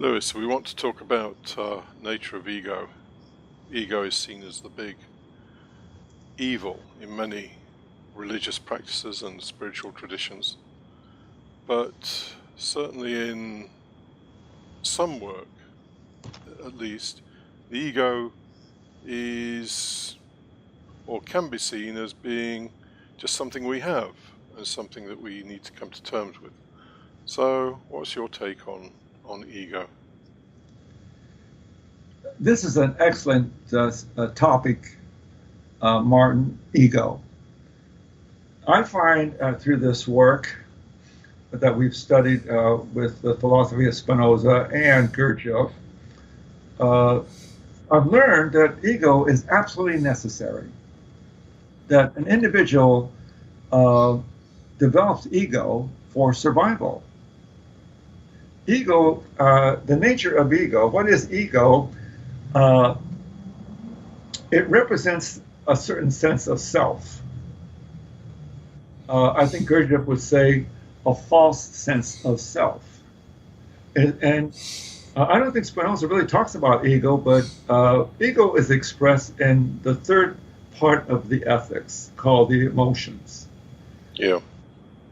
Lewis, we want to talk about nature of ego. Ego is seen as the big evil in many religious practices and spiritual traditions, but certainly in some work, at least, the ego is or can be seen as being just something we have and something that we need to come to terms with. So, what's your take on ego? This is an excellent topic, Martin, ego. I find through this work that we've studied with the philosophy of Spinoza and Gurdjieff, I've learned that ego is absolutely necessary. That an individual develops ego for survival. Ego, the nature of ego, what is ego? It represents a certain sense of self. I think Gurdjieff would say a false sense of self. And I don't think Spinoza really talks about ego, but ego is expressed in the third part of the ethics called the emotions. Yeah.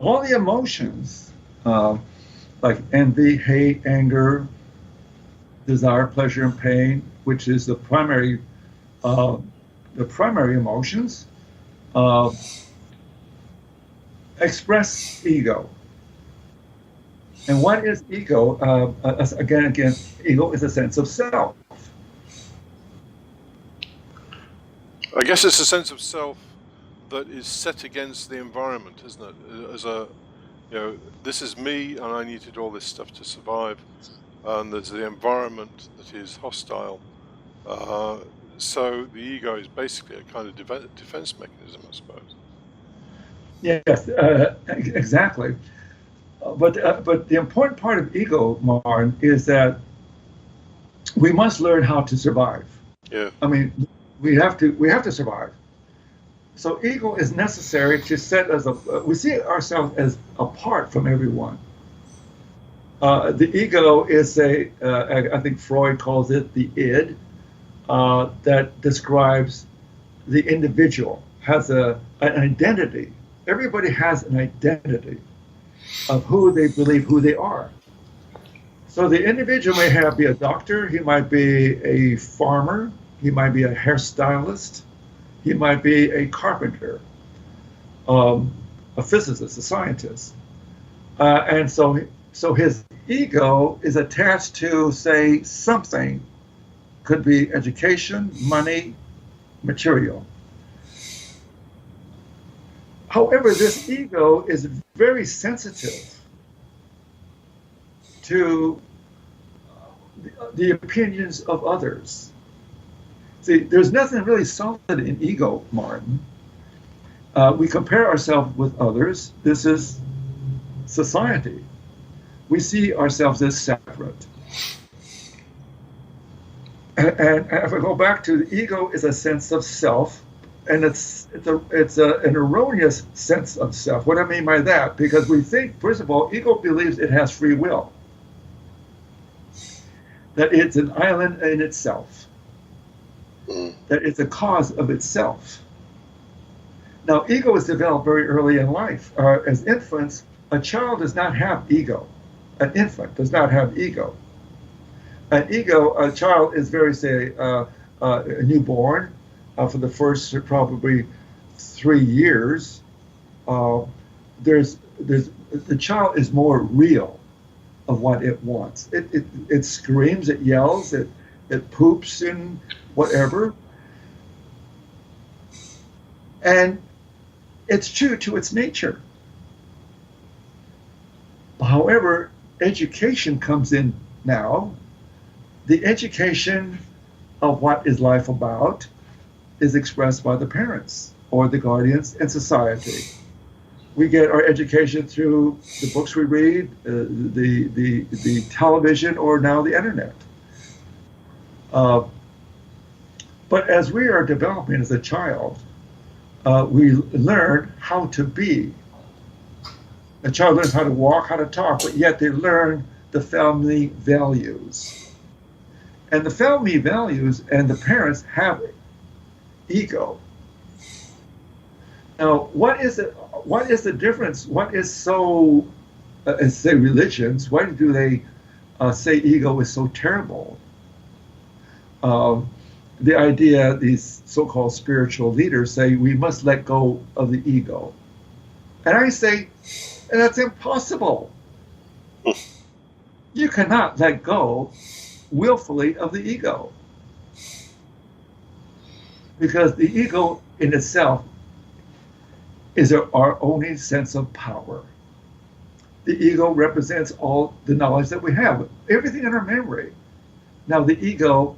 All the emotions, like envy, hate, anger, desire, pleasure, and pain, which is the primary emotions, express ego. And what is ego? Again, ego is a sense of self. I guess it's a sense of self that is set against the environment, isn't it? As a, this is me and I need to do all this stuff to survive. And there's the environment that is hostile. So the ego is basically a kind of defense mechanism, I suppose. Yes, exactly. But the important part of ego, Marn, is that we must learn how to survive. Yeah. I mean, we have to survive. So ego is necessary to set us up. We see ourselves as apart from everyone. The ego is I think Freud calls it the id, that describes the individual, has an identity. Everybody has an identity of who they believe who they are. So the individual may be a doctor, he might be a farmer, he might be a hairstylist, he might be a carpenter, a physicist, a scientist. And so his ego is attached to, say, something. Could be education, money, material. However, this ego is very sensitive to the opinions of others. See, there's nothing really solid in ego, Martin. We compare ourselves with others. This is society. We see ourselves as separate. And if I go back to the ego is a sense of self, and it's an erroneous sense of self. What I mean by that, because we think, first of all, ego believes it has free will, that it's an island in itself, that it's a cause of itself. Now, ego is developed very early in life. As infants, a child does not have ego. An infant does not have ego. A child is very, say, a newborn for the first probably 3 years. The child is more real of what it wants. It screams, it yells, it poops and whatever. And it's true to its nature. However, education comes in now. The education of what is life about is expressed by the parents or the guardians in society. We get our education through the books we read, the television, or now the internet. But as we are developing as a child, we learn how to be. A child learns how to walk, how to talk, but yet they learn the family values. And the family values and the parents have ego. Now, what is it? What is the difference? What is so, say, religions? Why do they say ego is so terrible? The idea, these so-called spiritual leaders say we must let go of the ego. And I say, that's impossible. You cannot let go willfully of the ego. Because the ego in itself is our only sense of power. The ego represents all the knowledge that we have, everything in our memory. Now the ego,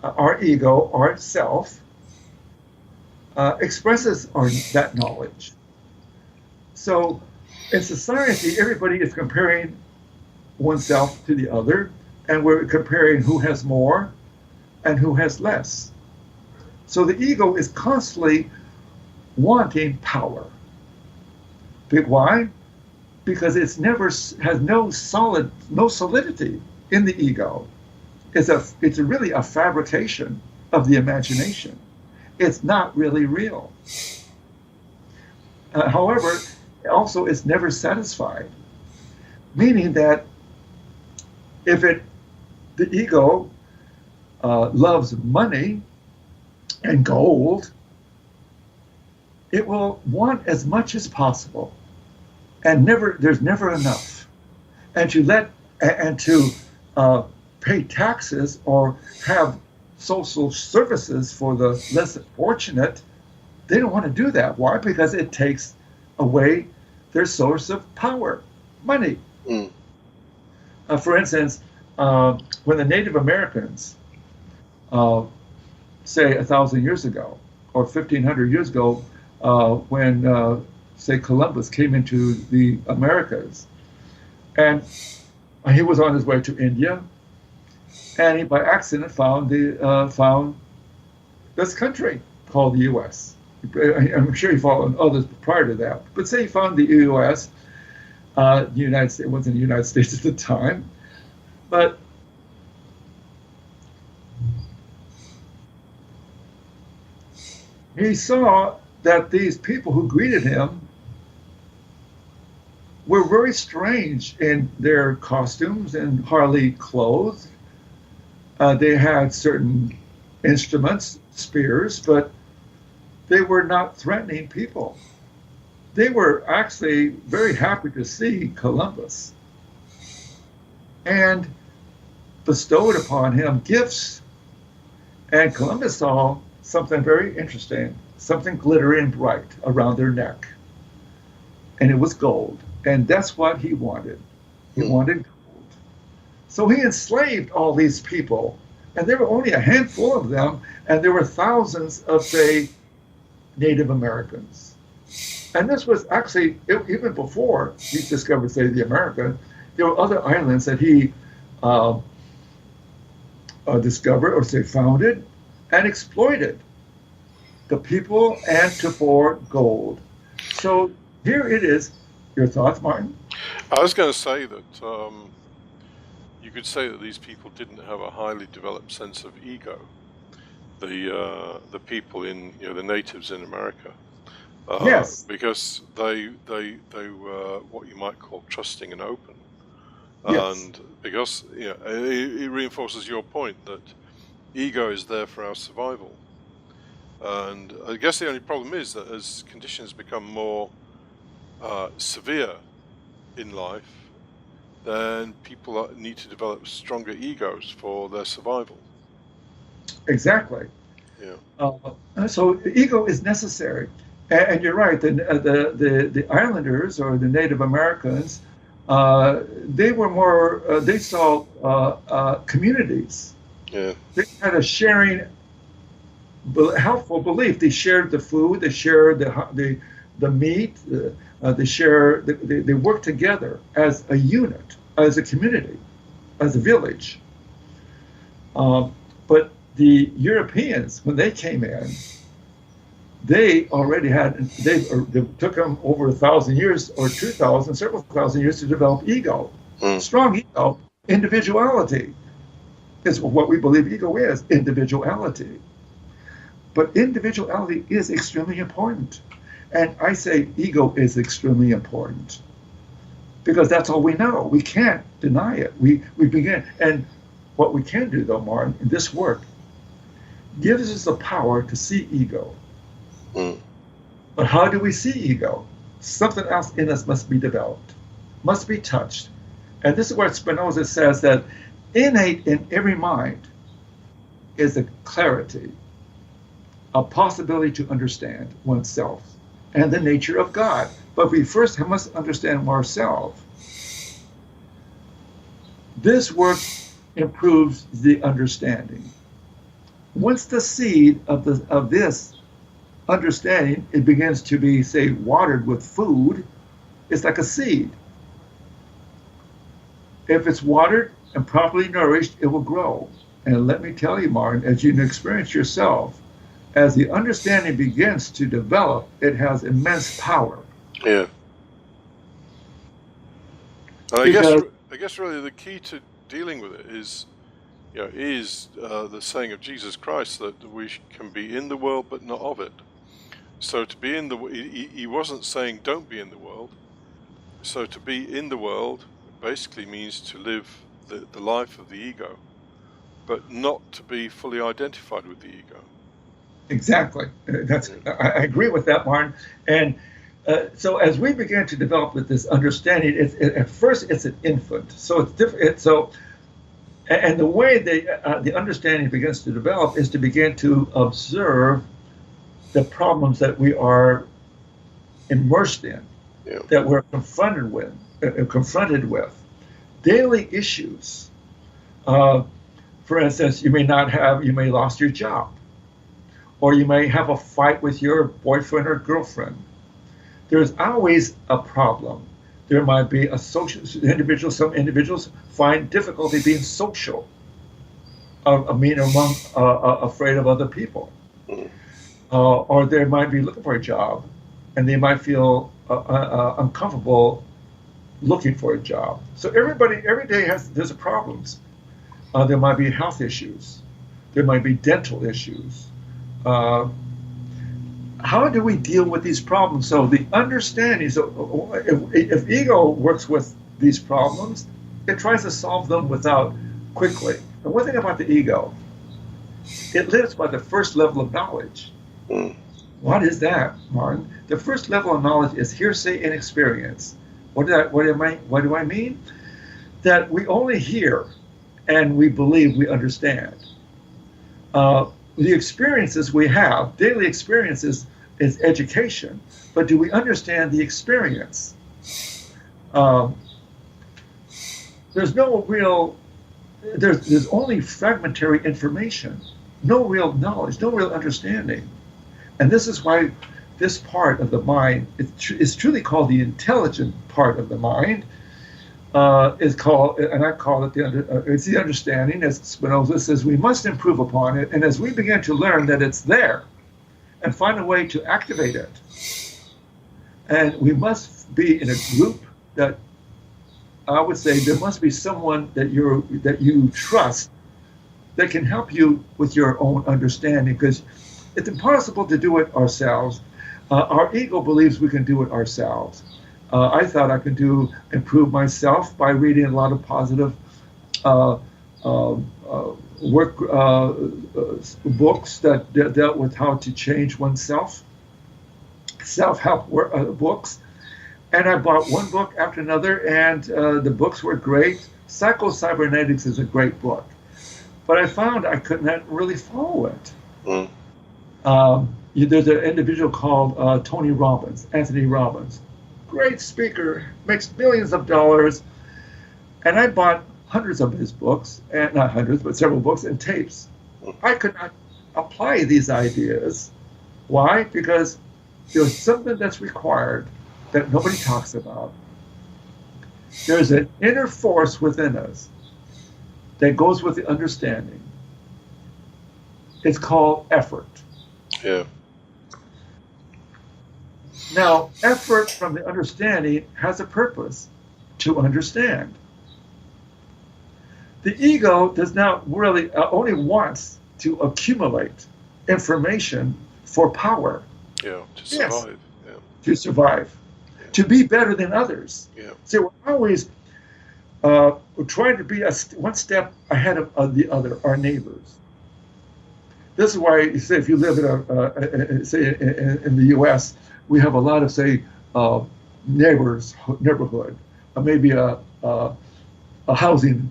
our self, expresses that knowledge. So in society, everybody is comparing oneself to the other, and we're comparing who has more and who has less. So the ego is constantly wanting power. Why? Because it's never has no solidity in the ego. It's really a fabrication of the imagination. It's not really real. However, also it's never satisfied, meaning that if the ego loves money and gold, it will want as much as possible, and there's never enough. And to pay taxes or have social services for the less fortunate, they don't want to do that. Why? Because it takes away their source of power, money. Mm. For instance, when the Native Americans, say 1,000 years ago or 1,500 years ago, when, say, Columbus came into the Americas, and he was on his way to India, and he by accident found this country called the U.S. I'm sure he found others prior to that, but say he found the U.S. The United States, it wasn't the United States at the time, but he saw that these people who greeted him were very strange in their costumes and hardly clothed. They had certain instruments, spears, but they were not threatening people. They were actually very happy to see Columbus and bestowed upon him gifts. And Columbus saw something very interesting, something glittering and bright around their neck. And it was gold. And that's what he wanted. He wanted gold. So he enslaved all these people. And there were only a handful of them. And there were thousands of, say, Native Americans. And this was actually, even before he discovered, say, the America, there were other islands that he discovered or, say, founded and exploited the people and for gold. So here it is. Your thoughts, Martin? I was going to say that you could say that these people didn't have a highly developed sense of ego. The people in the natives in America, yes, because they were what you might call trusting and open, yes. And because it reinforces your point that ego is there for our survival. And I guess the only problem is that as conditions become more severe in life, then people need to develop stronger egos for their survival. Exactly. Yeah. So the ego is necessary, and you're right. The islanders or the Native Americans, they were more. They saw communities. Yeah. They had a sharing, helpful belief. They shared the food. They shared the meat. They worked together as a unit, as a community, as a village. But the Europeans, when they came in, they already they took them over 1,000 years or 2,000, several thousand years to develop ego. Mm. Strong ego, individuality is what we believe ego is, individuality. But individuality is extremely important. And I say ego is extremely important because that's all we know. We can't deny it. We begin, and what we can do though, Martin, in this work gives us the power to see ego. Mm. But how do we see ego? Something else in us must be developed, must be touched. And this is where Spinoza says that innate in every mind is a clarity, a possibility to understand oneself and the nature of God. But we first must understand ourselves. This work improves the understanding. Once the seed of this understanding, it begins to be, say, watered with food, it's like a seed. If it's watered and properly nourished, it will grow. And let me tell you, Martin, as you experience yourself, as the understanding begins to develop, it has immense power. Yeah. And Because I guess really the key to dealing with it is, the saying of Jesus Christ that we can be in the world but not of it. So to be in he wasn't saying don't be in the world. So to be in the world basically means to live the life of the ego, but not to be fully identified with the ego. exactly, I agree with that, Martin. And so as we begin to develop this understanding, at first it's an infant, so it's different. And the way the understanding begins to develop is to begin to observe the problems that we are immersed in, Yeah. that we're confronted with, daily issues. For instance, you may lost your job, or you may have a fight with your boyfriend or girlfriend. There's always a problem. There might be some individuals find difficulty being social, afraid of other people. Mm. Or they might be looking for a job, and they might feel uncomfortable looking for a job. So every day there's problems. There might be health issues. There might be dental issues. How do we deal with these problems? So the understanding. So if ego works with these problems, it tries to solve them quickly. And one thing about the ego, it lives by the first level of knowledge. Mm. What is that, Martin? The first level of knowledge is hearsay and experience. What do I mean? That we only hear and we believe we understand. The experiences we have, daily experiences, is education. But do we understand the experience? There's only fragmentary information, no real knowledge, no real understanding. And this is why this part of the mind is truly called the intelligent part of the mind. Is called, and I call it it's the understanding. As Spinoza says, we must improve upon it. And as we begin to learn that it's there, and find a way to activate it, and we must be in a group that I would say there must be someone that you trust that can help you with your own understanding, because it's impossible to do it ourselves. Our ego believes we can do it ourselves. I thought I could improve myself by reading a lot of positive books that dealt with how to change oneself, self-help books. And I bought one book after another, and the books were great. Psycho-Cybernetics is a great book. But I found I could not really follow it. Mm. There's an individual called Anthony Robbins. Great speaker, makes millions of dollars. And I bought hundreds of his books, and not hundreds, but several books and tapes. I could not apply these ideas. Why? Because there's something that's required that nobody talks about. There's an inner force within us that goes with the understanding. It's called effort. Yeah. Now, effort from the understanding has a purpose, to understand. The ego does not really only wants to accumulate information for power. Yeah, to Yes, survive. Yeah, to survive, yeah, to be better than others. yeah, So we're always we're trying to be one step ahead of the other, our neighbors. This is why you say if you live in say in the U.S., we have a lot of say neighborhood, maybe a housing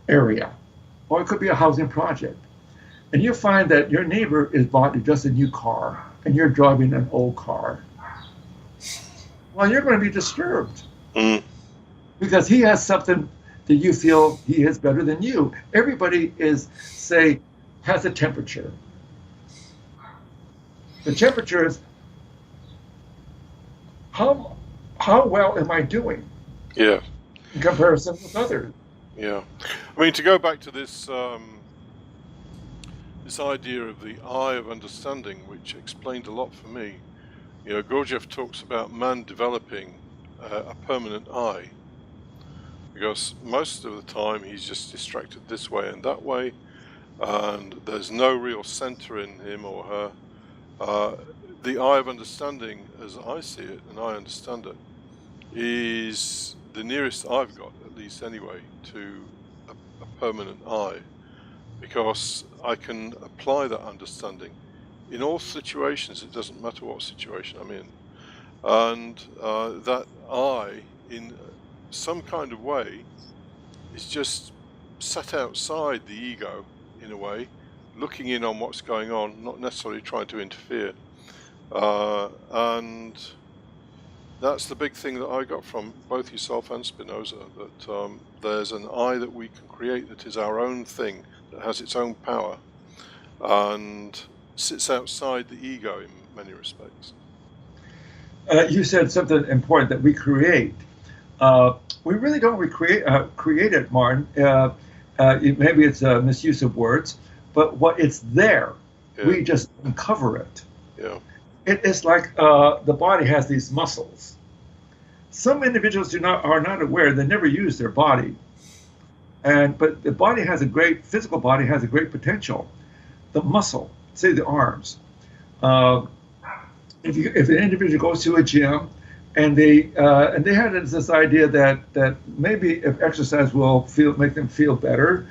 area, or it could be a housing project, and you find that your neighbor is bought just a new car, and you're driving an old car. Well, you're going to be disturbed mm, because he has something that you feel he is better than you. Everybody is, say, has a temperature. The temperature is how well am I doing yeah, in comparison with others? yeah. I mean, to go back to this this idea of the eye of understanding, which explained a lot for me. You know, Gurdjieff talks about man developing a permanent eye, because most of the time he's just distracted this way and that way, and there's no real center in him or her. The eye of understanding, as I see it and I understand it, is the nearest I've got, at least anyway, to a permanent eye, because I can apply that understanding in all situations. It doesn't matter what situation I'm in, and that I, in some kind of way, is just sat outside the ego in a way, looking in on what's going on, not necessarily trying to interfere. And that's the big thing that I got from both yourself and Spinoza, that there's an I that we can create that is our own thing, that has its own power, and sits outside the ego in many respects. You said something important that we create. We really don't create it, Martin. Maybe it's a misuse of words, but it's there. Yeah. We just uncover it. Yeah. It's like the body has these muscles. Some individuals are not aware. They never use their body, but the body has physical body has a great potential. The muscle, say the arms. If an individual goes to a gym and they had this idea that maybe if exercise will make them feel better,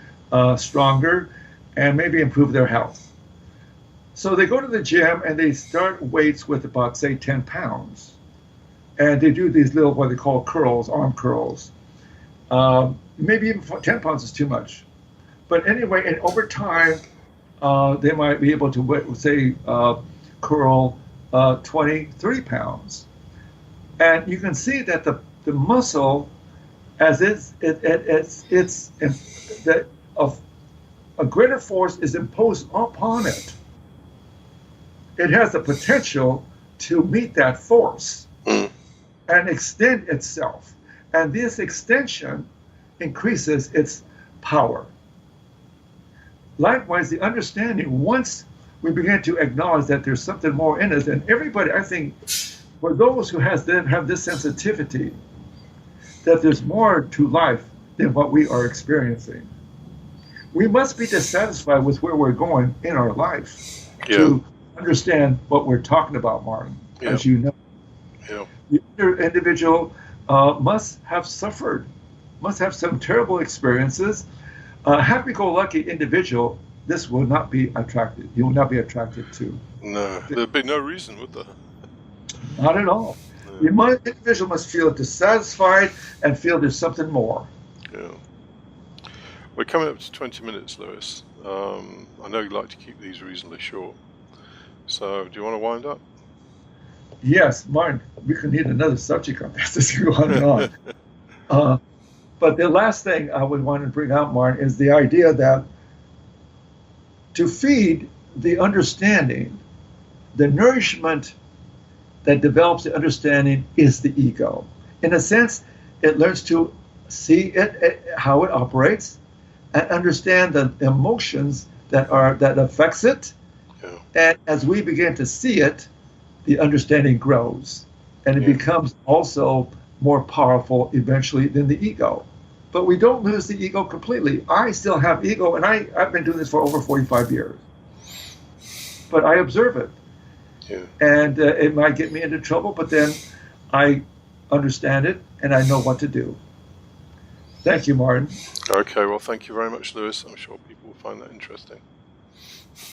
stronger, and maybe improve their health. So they go to the gym and they start weights with about, say, 10 pounds. And they do these little, what they call curls, arm curls. Maybe even 10 pounds is too much. But anyway, and over time, they might be able to, say, curl 20, 30 pounds. And you can see that the muscle, as a greater force is imposed upon it. It has the potential to meet that force and extend itself. And this extension increases its power. Likewise, the understanding, once we begin to acknowledge that there's something more in us, and everybody, I think, for those who have this sensitivity, that there's more to life than what we are experiencing. We must be dissatisfied with where we're going in our life to understand what we're talking about, Martin, as you know. Yeah. The individual must have suffered, must have some terrible experiences. Happy-go-lucky individual, this will not be attracted. You will not be attracted to. No, there'd be no reason, would there? Not at all. The individual must feel dissatisfied and feel there's something more. Yeah. We're coming up to 20 minutes, Lewis. I know you like to keep these reasonably short. So, do you want to wind up? Yes, Martin, we could need another subject on this as we go on and on. But the last thing I would want to bring out, Martin, is the idea that to feed the understanding, the nourishment that develops the understanding is the ego. In a sense, it learns to see how it operates, and understand the emotions that affects it. Yeah. And as we begin to see it, the understanding grows, and it becomes also more powerful eventually than the ego, but we don't lose the ego completely. I still have ego, and I've been doing this for over 45 years. But I observe it. Yeah. And it might get me into trouble, but then I understand it, and I know what to do. Thank you, Martin. Okay, well, thank you very much, Lewis. I'm sure people will find that interesting.